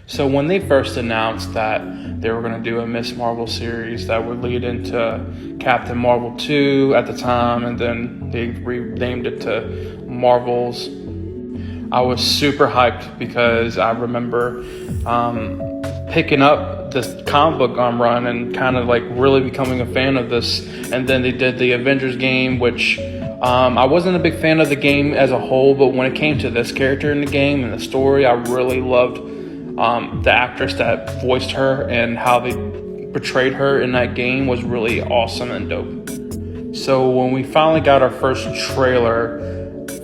So when they first announced that they were going to do a Miss Marvel series that would lead into Captain Marvel 2 at the time, and then they renamed it to Marvels, I was super hyped because I remember picking up this comic book run and kind of like really becoming a fan of this. And then they did the Avengers game, which I wasn't a big fan of the game as a whole, but when it came to this character in the game and the story, I really loved the actress that voiced her, and how they portrayed her in that game was really awesome and dope. So when we finally got our first trailer,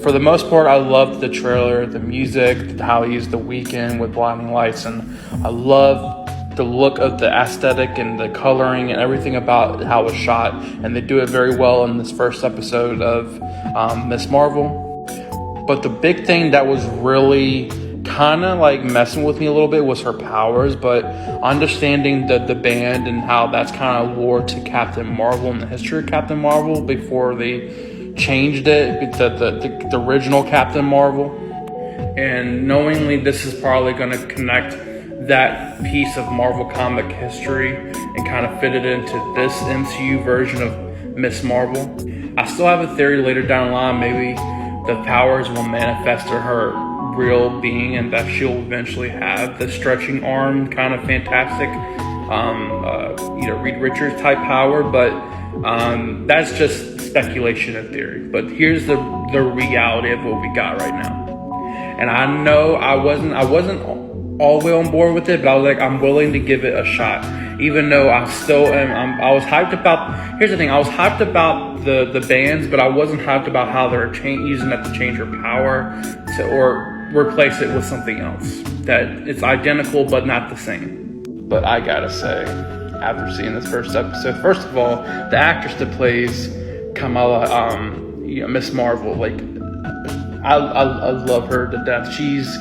for the most part, I loved the trailer, the music, how he used The Weeknd with blinding lights, and I loved the look of the aesthetic and the coloring and everything about how it was shot. And they do it very well in this first episode of Miss Marvel. But the big thing that was really kind of like messing with me a little bit was her powers, but understanding the band and how that's kind of lore to Captain Marvel and the history of Captain Marvel before they changed it, the original Captain Marvel. And knowingly this is probably going to connect that piece of Marvel comic history and kind of fit it into this MCU version of Miss Marvel. I still have a theory later down the line, maybe the powers will manifest to her real being, and that she'll eventually have the stretching arm kind of fantastic Reed Richards type power, but that's just speculation and theory. But here's the reality of what we got right now. And I know I wasn't all the way on board with it, but I was like, I'm willing to give it a shot, even though I still am. I was hyped about. Here's the thing: I was hyped about the bands, but I wasn't hyped about how they're using that to change her power or replace it with something else that it's identical but not the same. But I gotta say, after seeing this first episode, first of all, the actress that plays Kamala, Miss Marvel, like I love her to death. She's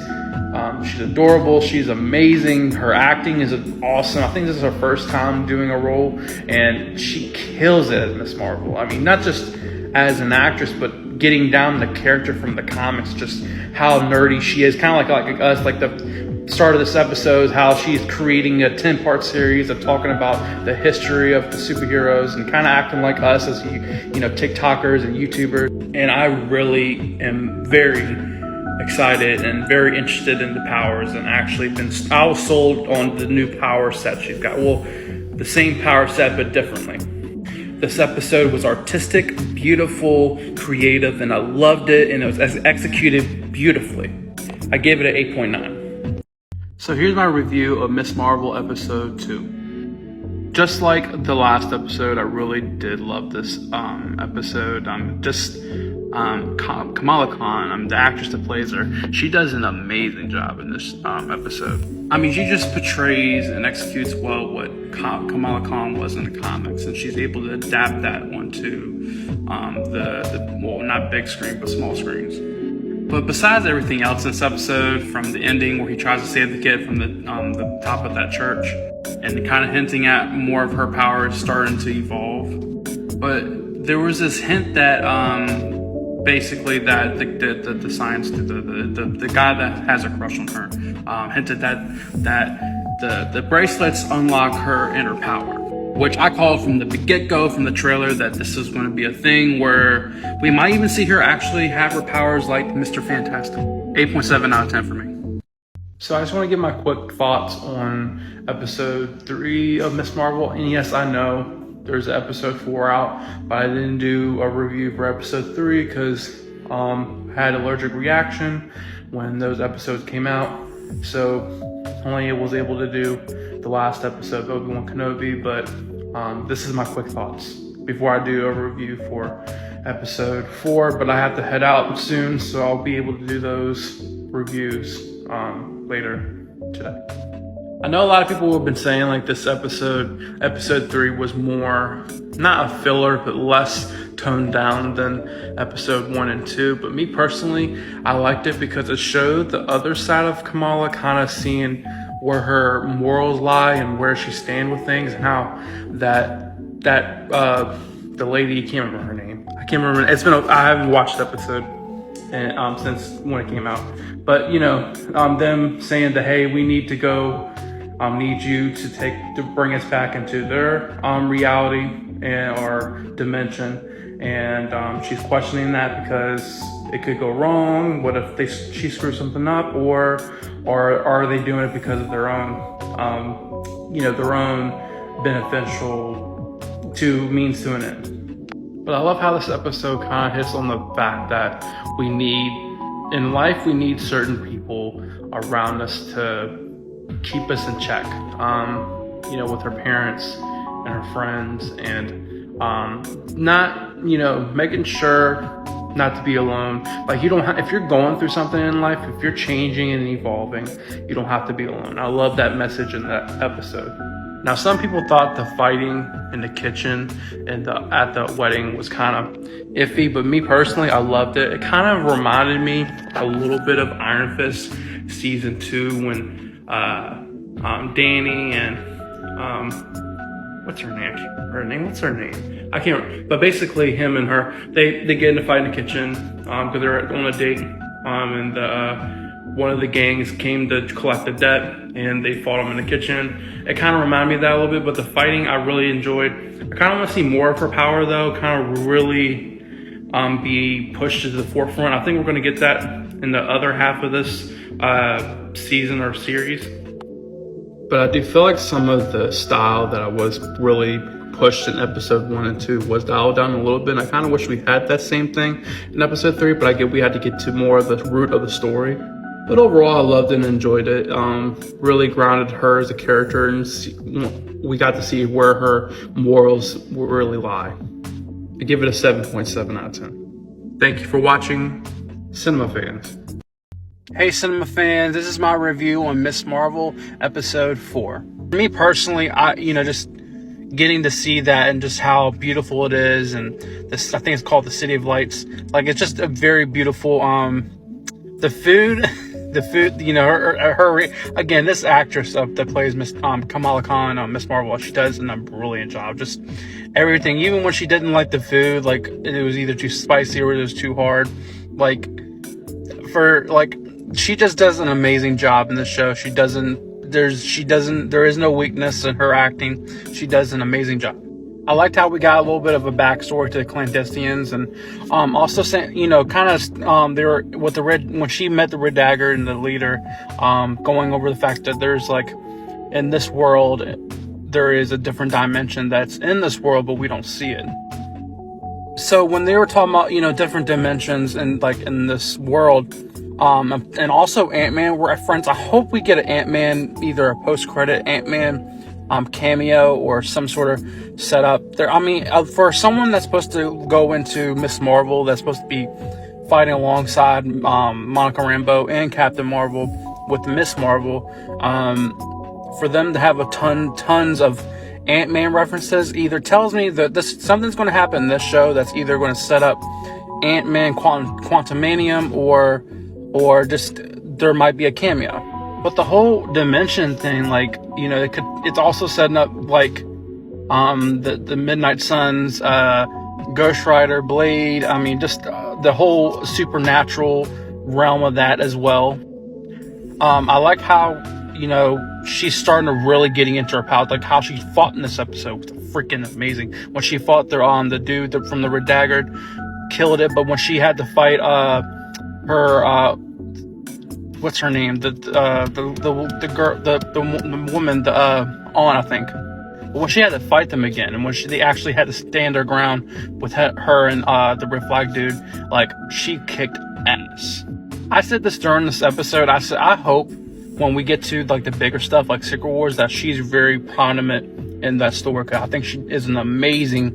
adorable. She's amazing. Her acting is awesome. I think this is her first time doing a role, and she kills it as Miss Marvel. I mean, not just as an actress, but getting down the character from the comics, just how nerdy she is, kind of like us, like the start of this episode, how she's creating a 10-part series of talking about the history of the superheroes and kind of acting like us as TikTokers and YouTubers. And I really am very excited and very interested in the powers, and actually I was sold on the new power set she's got. Well, the same power set but differently. This episode was artistic, beautiful, creative, and I loved it, and it was executed beautifully. I gave it an 8.9. So here's my review of Miss Marvel episode 2. Just like the last episode, I really did love this episode. Kamala Khan, the actress that plays her, she does an amazing job in this episode. I mean, she just portrays and executes well what Kamala Khan was in the comics, and she's able to adapt that onto not big screen, but small screens. But besides everything else in this episode, from the ending where he tries to save the kid from the top of that church, and kind of hinting at more of her powers starting to evolve, but there was this hint that basically that the science, the guy that has a crush on her, hinted that the bracelets unlock her inner power, which I called from the get-go, from the trailer, that this is going to be a thing where we might even see her actually have her powers like Mr. Fantastic. 8.7 out of 10 for me. So I just want to give my quick thoughts on episode 3 of Miss Marvel. And yes, I know there's episode 4 out, but I didn't do a review for episode 3 because I had allergic reaction when those episodes came out. So only was able to do the last episode of Obi-Wan Kenobi, but this is my quick thoughts before I do a review for episode 4. But I have to head out soon, so I'll be able to do those reviews later today. I know a lot of people have been saying like this episode 3 was more, not a filler, but less toned down than episode 1 and 2. But me personally, I liked it because it showed the other side of Kamala, kind of seeing where her morals lie and where she stands with things, and how the lady, I can't remember her name. I haven't watched the episode. and since when it came out. But them saying that, hey, we need to go, need you to bring us back into their reality and or dimension, and she's questioning that because it could go wrong. What if she screws something up, or are they doing it because of their own their own beneficial to means to an end? But I love how this episode kind of hits on the fact that we need certain people around us to keep us in check, with her parents and her friends, and not, making sure not to be alone. Like, you don't if you're going through something in life, if you're changing and evolving, you don't have to be alone. I love that message in that episode. Now, some people thought the fighting in the kitchen and at the wedding was kind of iffy, but me personally, I loved it. It kind of reminded me a little bit of Iron Fist season 2 when Danny and what's her name? I can't remember. But basically, him and her, they get in a fight in the kitchen because they're on a date, and one of the gangs came to collect the debt, and they fought him in the kitchen. It kind of reminded me of that a little bit, but the fighting I really enjoyed. I kind of want to see more of her power, though, kind of really be pushed to the forefront. I think we're going to get that in the other half of this season or series. But I do feel like some of the style that I was really pushed in episode 1 and 2 was dialed down a little bit. And I kind of wish we had that same thing in episode 3, but I get we had to get to more of the root of the story. But overall, I loved it and enjoyed it. Really grounded her as a character, and we got to see where her morals really lie. I give it a 7.7 out of 10. Thank you for watching, Cinema Fans. Hey Cinema Fans, this is my review on Ms. Marvel episode 4. For me personally, I just getting to see that and just how beautiful it is, and this, I think it's called the City of Lights. Like, it's just a very beautiful, the food, her again, this actress that plays Miss Kamala Khan, Miss Marvel, she does a brilliant job. Just everything, even when she didn't like the food, like it was either too spicy or it was too hard. She just does an amazing job in the show. There is no weakness in her acting. She does an amazing job. I liked how we got a little bit of a backstory to the clandestines, and also saying, they were with when she met the Red Dagger and the leader, going over the fact that there's in this world there is a different dimension that's in this world, but we don't see it. So when they were talking about different dimensions and in this world, and also Ant-Man, we're friends. I hope we get an Ant-Man, either a post-credit Ant-Man cameo or some sort of setup there. I mean, for someone that's supposed to go into Miss Marvel, that's supposed to be fighting alongside Monica Rambeau and Captain Marvel with Miss Marvel, for them to have tons of Ant-Man references either tells me that something's going to happen in this show that's either going to set up Ant-Man Quantumanium or just there might be a cameo. But the whole dimension thing, it's also setting up the Midnight Suns, Ghost Rider, Blade. I mean, just the whole supernatural realm of that as well. I like how she's starting to really getting into her power, like how she fought in this episode was freaking amazing. When she fought the dude from the Red Dagger, killed it. But when she had to fight her what's her name, the girl, the woman, On, I think. But when she had to fight them again, and when they actually had to stand their ground with her and the Red Flag dude, she kicked ass. I said this during this episode. I said I hope when we get to the bigger stuff like Secret Wars that she's very prominent in that story. I think she is an amazing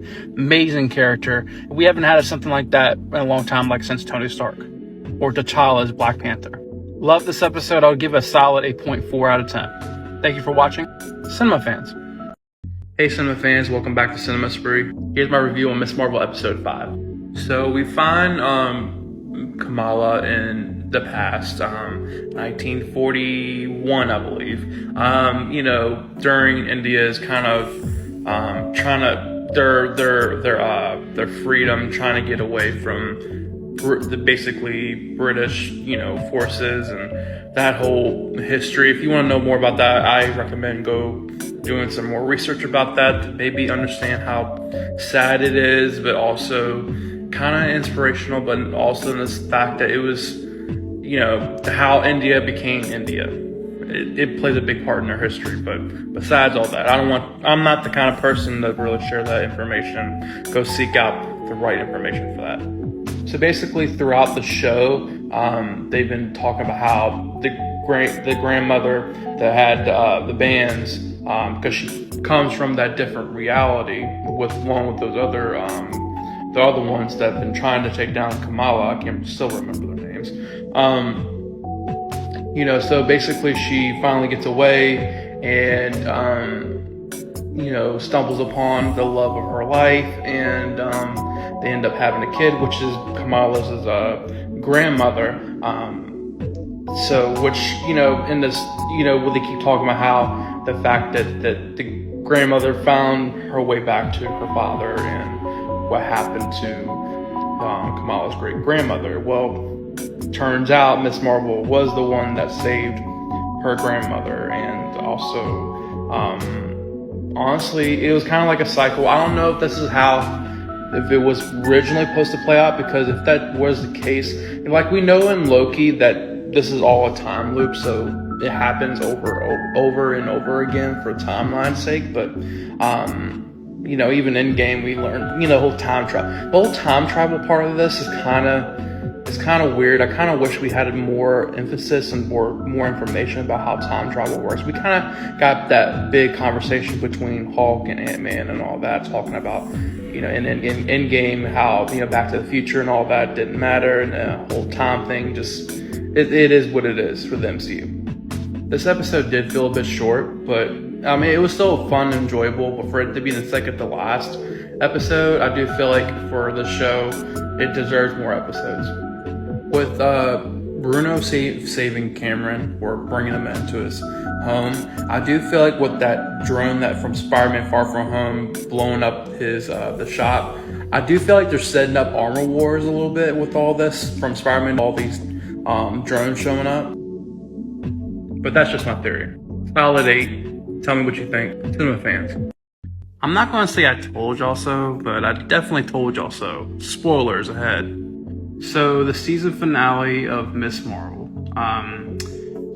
character. We haven't had something like that in a long time, since Tony Stark or T'Challa as Black Panther. Love this episode. I'll give it a solid 8.4 out of 10. Thank you for watching, Cinema Fans. Hey Cinema Fans, welcome back to Cinema Spree. Here's my review on Ms. Marvel episode 5. So we find Kamala in the past, 1941, I believe. During India's kind of trying to their freedom, trying to get away from the basically British, forces and that whole history. If you want to know more about that, I recommend doing some more research about that to maybe understand how sad it is, but also kind of inspirational, but also in this fact that it was, how India became India. It plays a big part in their history, but besides all that, I'm not the kind of person that really share that information. Go seek out the right information for that. So basically throughout the show, they've been talking about how the grandmother that had the bands, because she comes from that different reality with those other, the other ones that have been trying to take down Kamala. I can't still remember their names. So basically she finally gets away and, stumbles upon the love of her life, and they end up having a kid, which is Kamala's grandmother. Which, in this, where they keep talking about how the fact that the grandmother found her way back to her father and what happened to Kamala's great grandmother. Well, turns out Miss Marvel was the one that saved her grandmother, and also, honestly, it was kind of like a cycle. I don't know if this is if it was originally supposed to play out, because if that was the case, like we know in Loki that this is all a time loop, so it happens over and over again for timeline's sake. But even in game we learn, the whole time travel part of this is kind of weird. I kind of wish we had more emphasis and more information about how time travel works. We kind of got that big conversation between Hulk and Ant-Man and all that, talking about, in game, how, Back to the Future and all that didn't matter, and the whole time thing just, it is what it is for the MCU. This episode did feel a bit short, but it was still fun and enjoyable. But for it to be the second to last episode, I do feel like for the show, it deserves more episodes. With Bruno saving Cameron or bringing him into his home, I do feel like with that drone that from Spider-Man Far From Home blowing up his the shop, I do feel like they're setting up Armor Wars a little bit with all this from Spider-Man, all these drones showing up. But that's just my theory. Solid 8. Tell me what you think. Cinema fans. I'm not going to say I told y'all so, but I definitely told y'all so. Spoilers ahead. So the season finale of Miss Marvel.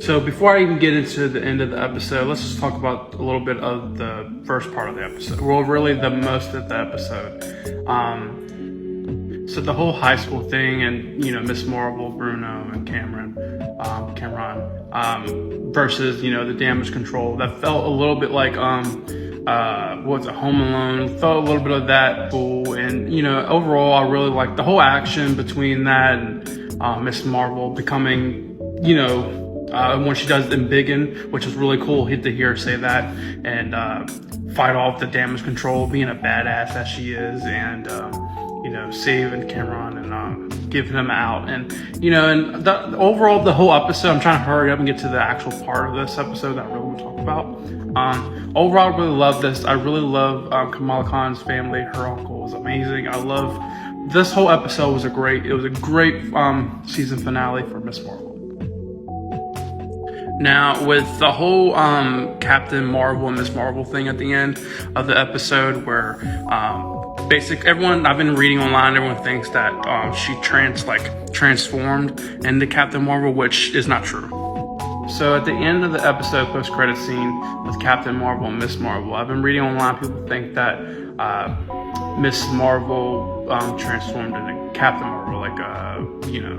So before I even get into the end of the episode, let's just talk about a little bit of the first part of the episode. Well, really the most of the episode. So the whole high school thing, and Miss Marvel, Bruno, and Cameron versus the damage control. That felt a little bit like Home Alone. Felt a little bit of that cool, and overall I really liked the whole action between that and Miss Marvel becoming when she does Embiggen, which is really cool to hear her say that, and fight off the damage control, being a badass as she is, and saving Cameron and giving him out, and and overall the whole episode. I'm trying to hurry up and get to the actual part of this episode that I really want to talk about. Overall, I really love this. I really love Kamala Khan's family. Her uncle is amazing. I love this whole episode. It was a great season finale for Miss Marvel. Now, with the whole Captain Marvel and Miss Marvel thing at the end of the episode, where everyone I've been reading online, everyone thinks that she transformed into Captain Marvel, which is not true. So at the end of the episode, post-credit scene with Captain Marvel and Miss Marvel, I've been reading online, people think that Miss Marvel transformed into Captain Marvel,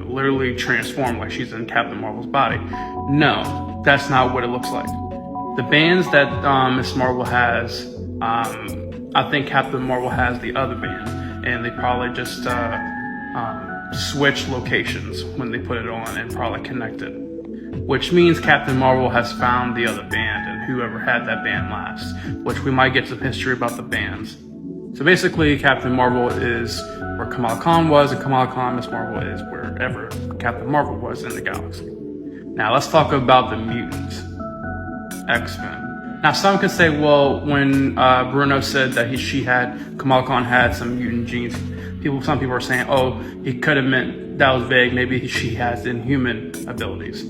literally transformed, like she's in Captain Marvel's body. No, that's not what it looks like. The bands that Miss Marvel has, I think Captain Marvel has the other band, and they probably just switched locations when they put it on and probably connected. Which means Captain Marvel has found the other band and whoever had that band last, which we might get some history about the bands. So basically, Captain Marvel is where Kamala Khan was, and Kamala Khan, Miss Marvel, is wherever Captain Marvel was in the galaxy. Now let's talk about the mutants, X-Men. Now some could say, well, when Bruno said that Kamala Khan had some mutant genes, some people are saying, oh, he could have meant that was vague. Maybe she has inhuman abilities.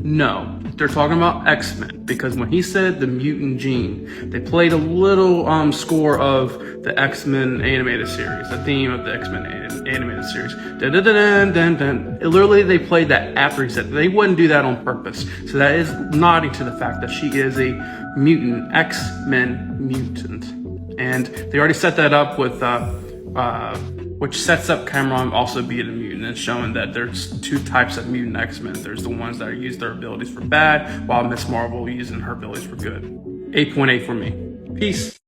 No, they're talking about X-Men, because when he said the mutant gene, they played a little score of the X-Men animated series, the theme of the X-Men animated series. Dun, dun, dun, dun, dun. Literally, they played that after he said it. They wouldn't do that on purpose. So that is nodding to the fact that she is a mutant, X-Men mutant. And they already set that up with which sets up Cameron also being a mutant and showing that there's two types of mutant X-Men. There's the ones that use their abilities for bad, while Miss Marvel using her abilities for good. 8.8 for me. Peace.